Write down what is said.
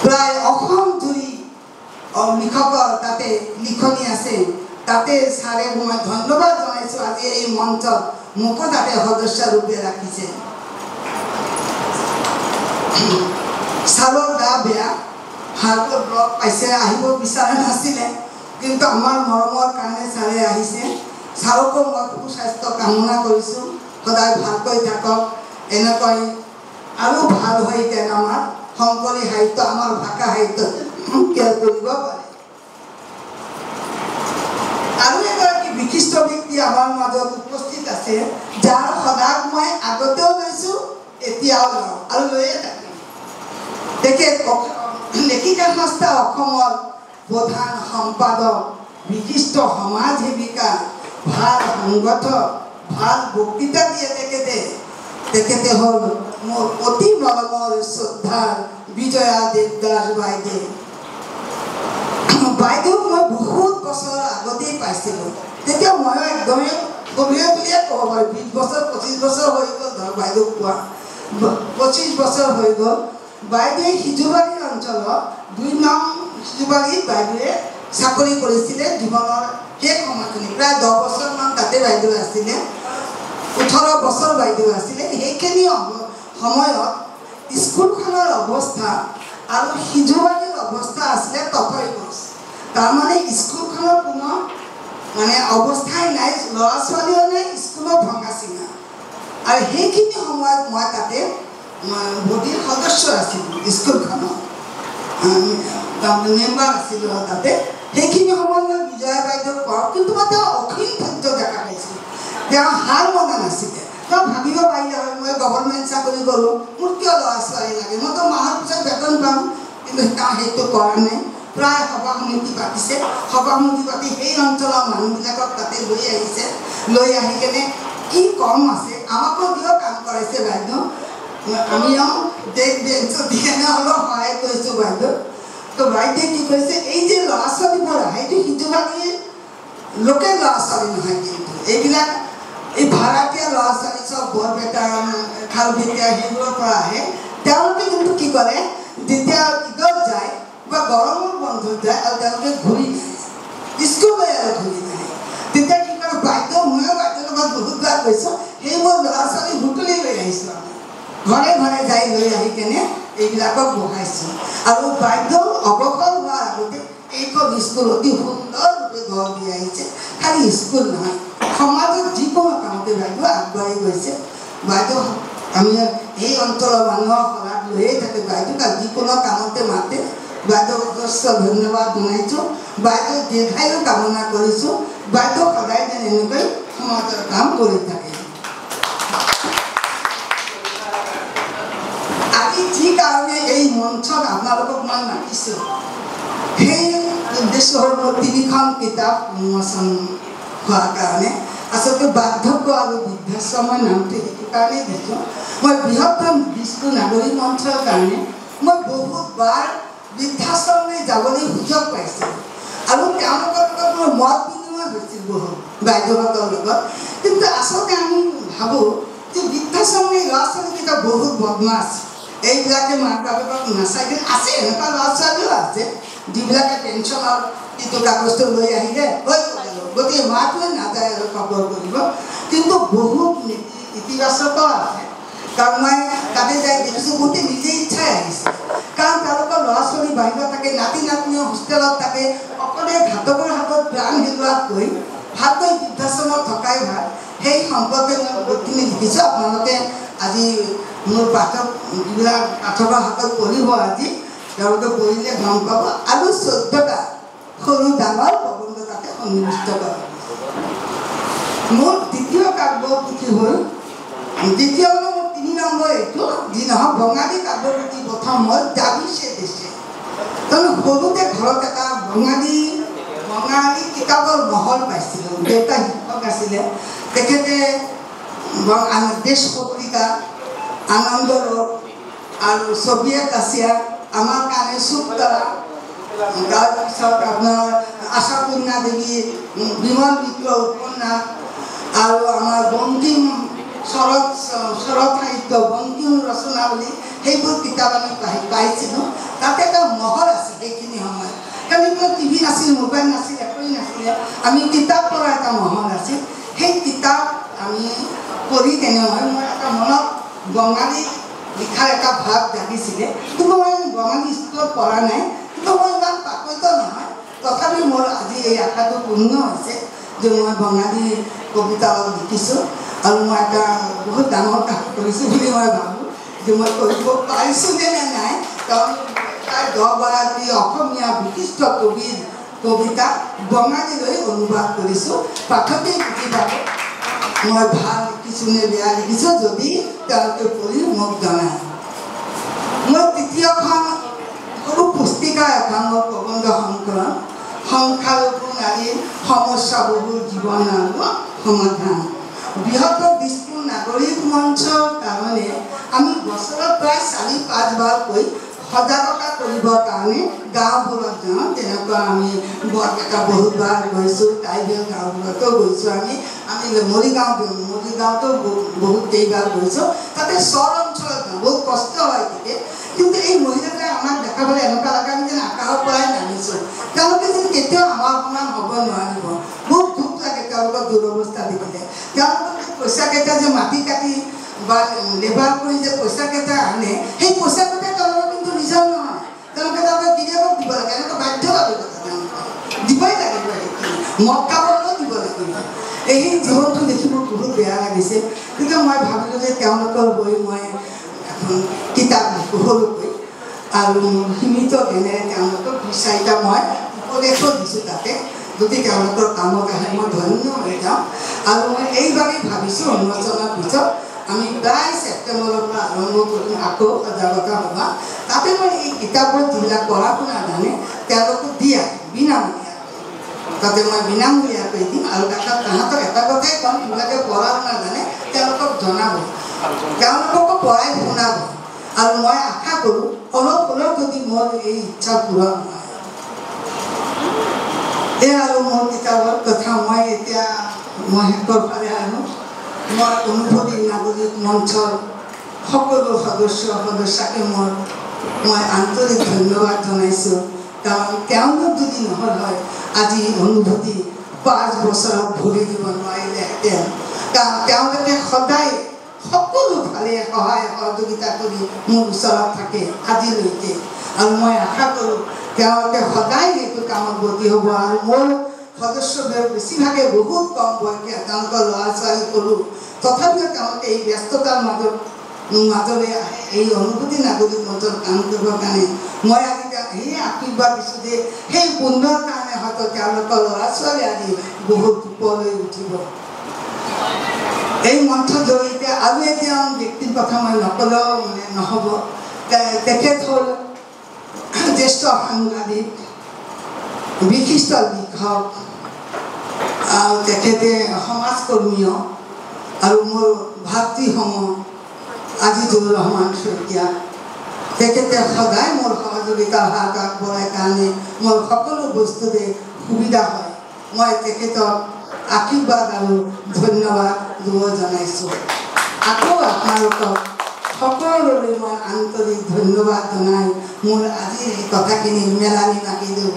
প্ৰায় অসম জুৰি লিখকৰ তাতে লিখনি আছে তাতে ছাৰে মই ধন্যবাদ জনাইছোঁ আজি এই মঞ্চত মোকো তাতে সদস্য ৰূপে ৰাখিছে ছাৰৰ গা বেয়া হাৰ্টৰ ব্লক পাইছে আহিব বিচৰা নাছিলে কিন্তু আমাৰ মৰমৰ কাৰণে ছাৰে আহিছে ছাৰকো মই সুস্বাস্থ্য কামনা কৰিছোঁ সদায় ভালকৈ থাকক এনেকৈ আৰু ভাল হৈ যেন আমাৰ শংকৰী সাহিত্য আমাৰ ভাষা সাহিত্য কেয়াৰ কৰিব পাৰে আৰু এগৰাকী বিশিষ্ট ব্যক্তি আমাৰ মাজত উপস্থিত আছে যাৰ সদাক মই আগতেও লৈছোঁ এতিয়াও লওঁ আৰু লৈয়ে থাকিম তেখেত লেখিকা সংস্থা অসমৰ প্ৰধান সম্পাদক বিশিষ্ট সমাজ সেৱিকা ভাল সংগঠক ভাল বক্তৃতা দিয়ে তেখেতে হ'ল মোৰ অতি মৰমৰ শ্ৰদ্ধাৰ বিজয়া দেৱদাস বাইদেউ বাইদেউক মই বহুত বছৰ আগতেই পাইছিলোঁ তেতিয়া ময়ো একদমেই সৰুৱে বুলিয়ে ক'ব পাৰোঁ 20 বছৰ 25 বছৰ হৈ গ'ল ধৰক বাইদেউক পোৱা 25 বছৰ হৈ গ'ল বাইদেৱে সিজুবাৰী অঞ্চলত 2 নং সিজুবাৰীত বাইদেৱে চাকৰি কৰিছিলে জীৱনৰ শেষ সময়খিনি প্ৰায় 10 বছৰমান তাতে বাইদেউ আছিলে 18 বছৰ বাইদেউ আছিলে সেইখিনি সময়ত স্কুলখনৰ অৱস্থা আৰু সিজুবাৰীৰ অৱস্থা আছিলে তথৈবচ তাৰমানে স্কুলখনৰ কোনো মানে অৱস্থাই নাই ল'ৰা ছোৱালীও নাই স্কুলৰ ভঙা চিঙা আৰু সেইখিনি সময়ত মই তাতে বডিৰ সদস্য আছিলোঁ স্কুলখনৰ মেম্বাৰ আছিলোঁ তাতে সেইখিনি সময়ত মই বিজয়া বাইদেউক পাওঁ কিন্তু মই তেওঁ অসীম ধৈৰ্য দেখা পাইছিলোঁ তেওঁ হাৰ মনা নাছিলে তেওঁ ভাবিব পাৰিলে হয় মই গভৰ্ণমেণ্ট চাকৰি কৰোঁ মোৰ কিয় ল'ৰা ছোৱালী লাগে মইতো মাহৰ পিছত বেতন পাম কিন্তু তেওঁ সেইটো কৰা নাই প্ৰায় সভা সমিতি পাতিছে সভা সমিতি পাতি সেই অঞ্চলৰ মানুহবিলাকক তাতে লৈ আহিছে লৈ আহি কেনে কি কম আছে আমাকো কিয় কাম কৰাইছে বাইদেউ আমিও দেশ বেঞ্চত দি কেনে অলপ সহায় কৰিছোঁ বাইদেউ তো বাইদেৱে কি কৈছে এই যে ল'ৰা ছোৱালীবোৰ আহে এইটো সিজুবাৰীৰ লোকেল ল'ৰা ছোৱালী নহয় কিন্তু এইবিলাক এই ভাড়াতীয়া ল'ৰা ছোৱালী চব বৰপেটা খালবিটিয়া সেইবোৰৰ পৰা আহে তেওঁলোকে কিন্তু কি কৰে যেতিয়া ঈদত যায় বা গৰমৰ বন্ধত যায় আৰু তেওঁলোকে ঘূৰি নাহে স্কুললৈ আৰু ঘূৰি নাহে তেতিয়া কি কৰে বাইদেউ ময়ো বাইদেউৰ লগত বহুতবাৰ গৈছোঁ সেইবোৰ ল'ৰা ছোৱালী বুটলি লৈ আহিছোঁ আমি ঘৰে ঘৰে যাই লৈ আহি কেনে এইবিলাকক বহাইছোঁ আৰু বাইদেউ অৱসৰ হোৱাৰ আগতে এইখন স্কুল অতি সুন্দৰৰূপে গঢ় দি আহিছে খালি স্কুল নহয় সমাজত যিকোনো কামতে বাইদেউ আগবাঢ়ি গৈছে বাইদেউ আমি এই অঞ্চলৰ মানুহৰ শলাগ লৈয়ে থাকে বাইদেউক আৰু যিকোনো কামতে মাতে বাইদেউক যথেষ্ট ধন্যবাদ জনাইছোঁ বাইদেউ দীৰ্ঘায়ু কামনা কৰিছোঁ বাইদেউ সদায় যেন এনেকৈ সমাজৰ কাম কৰি থাকে আজি যি কাৰণে এই মঞ্চত আপোনালোকক মই মাতিছোঁ সেই উদ্দেশ্য হ'ল মোৰ 3খন কিতাপ উন্মোচন হোৱাৰ কাৰণে আচলতে বাৰ্ধক্য আৰু বৃদ্ধাশ্ৰম মই নামটো সেইটো কাৰণেই দিছোঁ মই বৃহত্তম বিষ্ণু নাগৰিক মঞ্চৰ কাৰণে মই বহুতবাৰ বৃদ্ধাশ্ৰমলৈ যাবলৈ সুযোগ পাইছিলোঁ আৰু তেওঁলোকৰ লগত মোৰ মত বিনিময় হৈছিল বহুত বাইদেউহঁতৰ লগত কিন্তু আচলতে আমি ভাবোঁ যে বৃদ্ধাশ্ৰমলৈ ল'ৰা ছোৱালীকেইটা বহুত বদমাছ এইবিলাকে মাক বাপেকক নাচাই কিন্তু আছে এনেকুৱা ল'ৰা ছোৱালীও আছে যিবিলাকে পেঞ্চনৰ কিন্তু কাগজটো লৈ আহিলে হৈ গ'ল গতিকে মাটোৱে নাযায় আৰু খবৰ কৰিব কিন্তু বহুত ইতিবাচকো আছে কাৰণ মই তাতে যাই দেখিছোঁ বহুতে নিজে ইচ্ছাই আহিছে কাৰণ তেওঁলোকৰ ল'ৰা ছোৱালী বাহিৰত থাকে নাতি নাতনীয়ে হোষ্টেলত থাকে অকলে ঘাতকৰ হাতত প্ৰাণ হেৰুৱাতকৈ ভালকৈ বৃদ্ধাশ্ৰমত থকাই ভাল সেই সম্পৰ্কে মই বহুতখিনি দেখিছোঁ আপোনালোকে আজি মোৰ পাঠক যিবিলাক পাঠকৰ হাতত পঢ়িব আজি তেওঁলোকে পঢ়িলে গম পাব আৰু 14টা সৰু ডাঙৰ প্ৰবন্ধ তাতে সন্নিৱিষ্ট কৰা মোৰ দ্বিতীয় কাব্যপুথি হ'ল দ্বিতীয় মোৰ 3 নম্বৰ এইটো যি নহয় বঙালী কাব্যপুথি প্ৰথম হ'ল যাবিছে দেশে তাৰমানে সৰুতে ঘৰত এটা বঙালী কিতাপৰ মহল পাইছিলোঁ দেউতা শিক্ষক আছিলে তেখেতে দেশ পত্ৰিকা আনন্দলোক আৰু ছবিয়েট ৰাছিয়া আমাৰ কাৰণে চুপতৰা তাৰপিছত আপোনাৰ আশাপূৰ্ণা দেৱী বিমল মিত্ৰ উপন্যাস আৰু আমাৰ বংকিম শৰৎ সাহিত্য বংকিম ৰচনাৱলী সেইবোৰ কিতাপ আমি পাইছিলোঁ তাতে এটা কিন্তু টিভি নাছিল, মোবাইল নাছিল, একোৱেই নাছিলে। আমি কিতাপ পঢ়া এটা মহল আছিল। সেই কিতাপ আমি পঢ়ি কেনে মই এটা মনত বঙালী লিখাৰ এটা ভাৱ জাগিছিলে। কিন্তু মই বঙালী স্কুলত পঢ়া নাই, কিন্তু মই ইমান পাকৈত নহয়। তথাপি মোৰ আজি এই আশাটো পূৰ্ণ হৈছে যে মই বঙালী কবিতা লিখিছোঁ আৰু মই এটা বহুত ডাঙৰ কাম কৰিছোঁ বুলি মই ভাবোঁ যে মই কৰিব পাৰিছোঁ নে নাই। কাৰণ প্ৰায় 10 গৰাকী অসমীয়া বিশিষ্ট কবিৰ কবিতা বঙালীলৈ অনুবাদ কৰিছোঁ। পাঠকেই বুজি পাব মই ভাল লিখিছোঁ নে বেয়া লিখিছোঁ যদি তেওঁলোকে পঢ়ি মোক জনায়। মই তৃতীয়খন সৰু পুস্তিকা এখন মোৰ প্ৰবন্ধ সংকলন সংখ্যালঘু নাৰীৰ সমস্যাবহুল জীৱন আৰু সমাধান। বৃহত্তৰ দিশপুৰ নাগৰিক মঞ্চৰ কাৰণে আমি বছৰত প্ৰায় 4-5 বাৰকৈ সজাগতা কৰিবৰ কাৰণে গাঁওবোৰত যাওঁ। তেনেকুৱা আমি বৰপেটা বহুতবাৰ গৈছোঁ, টাইবেল গাঁওবোৰতো গৈছোঁ। আমি মৰিগাঁৱতো বহুত কেইবাৰ গৈছোঁ। তাতে চৰ অঞ্চলত যাওঁ, বহুত কষ্ট হয় তেতিয়া। কিন্তু এই মহিলাটোৱে আমাক দেখা পালে এনেকুৱা লাগে আমি যেন আকাশৰ পৰাই নামিছোঁ। তেওঁলোকে যেন কেতিয়াও আমাৰ সমান হ'ব নোৱাৰিব। বহুত দুখ লাগে তেওঁলোকৰ দুৰৱস্থা দেখিলে। তেওঁলোকৰ পইচাকেইটা যে মাটি কাটি বা লেবাৰ কৰি যে পইচাকেইটা আনে, সেই পইচাকেইটা তেওঁলোকৰ কিন্তু নিজৰ নহয়। তেওঁলোকে গিৰিয়েকক দিব লাগে, এনেকুৱা বাধ্যতামূলকতা তেওঁলোকে দিবই লাগিব। মদ খাবলৈও দিব লাগিব। এই জীৱনটো দেখি মোৰ বহুত বেয়া লাগিছে। কিন্তু মই ভাবিলোঁ যে তেওঁলোকৰ বহি মই এখন কিতাপ লিখোঁ সৰুকৈ আৰু সীমিত জ্ঞানেৰে তেওঁলোকক 2-4টা মই উপদেশো দিছোঁ তাতে। যদি তেওঁলোকৰ কামত আহে মই ধন্য হৈ যাওঁ। আৰু মই এইবাৰেই ভাবিছোঁ উন্মোচনৰ পিছত আমি প্ৰায় ছেপ্টেম্বৰৰ পৰা আৰম্ভ কৰিম আকৌ সজাগতা সভা। তাতে মই এই কিতাপৰ যিবিলাক পঢ়া শুনা জানে তেওঁলোকক দি আহিম বিনামূলীয়া। তাতে মই বিনামূলীয়াকৈ দিম আৰু তাহাঁতক এটা কথাই ক'ম, যিবিলাকে পঢ়া শুনা জানে তেওঁলোকক জনাব, তেওঁলোককো পঢ়াই শুনাব। আৰু মই আশা কৰোঁ অলপ অলপ যদি মোৰ এই ইচ্ছা পূৰণ হয়। এই আৰু মোৰ কিতাপৰ কথা মই এতিয়া শেষৰ ফালে আনো। মই অনুভৱী নাগৰিক মঞ্চৰ সকলো সদস্যাকে মই আন্তৰিক ধন্যবাদ জনাইছোঁ। কাৰণ তেওঁলোক যদি নহ'ল হয় আজি অনুভূতি 5 বছৰত ভৰি দিব নোৱাৰিলেহেঁতেন। কাৰণ তেওঁলোকে সদায় সকলো ফালে সহায় সহযোগিতা কৰি মোৰ ওচৰত থাকে আজিলৈকে। আৰু মই আশা কৰোঁ তেওঁলোকে সদায় সেইটো কামত ব্ৰতী হ'ব। আৰু মোৰ সদস্যবোৰ বেছিভাগে বহুত কম বয়সীয়া, তেওঁলোকৰ ল'ৰা ছোৱালী কৰোঁ। তথাপিও তেওঁলোকে এই ব্যস্ততাৰ মাজলৈ আহে এই অনুভূতি নাগৰিক মঞ্চৰ কাম কৰিবৰ কাৰণে। মই আজি সেই আশীৰ্বাদ দিছোঁ যে সেই পুণ্যৰ কাৰণে হয়তো তেওঁলোকৰ ল'ৰা ছোৱালী আজি বহুত ওপৰলৈ উঠিব। এই মঞ্চৰ জৰিয়তে আৰু এতিয়া ব্যক্তিৰ কথা মই নকলেও নহ'ব। তেখেত হ'ল জ্যেষ্ঠ সাংবাদিক, বিশিষ্ট লিখক, আৰু তেখেতে সমাজকৰ্মীয় আৰু মোৰ ভাতৃসম আজিজুৰ ৰহমান শইকীয়া। তেখেতে সদায় মোৰ সহযোগিতাৰ হাত আগবঢ়াই কাৰণে মোৰ সকলো বস্তুতে সুবিধা হয়। মই তেখেতক আশীৰ্বাদ আৰু ধন্যবাদ জনাইছোঁ। আকৌ আপোনালোকক সকলোলৈ মই আন্তৰিক ধন্যবাদ জনাই মোৰ আজিৰ এই কথাখিনি মেলানি মাতি দিওঁ।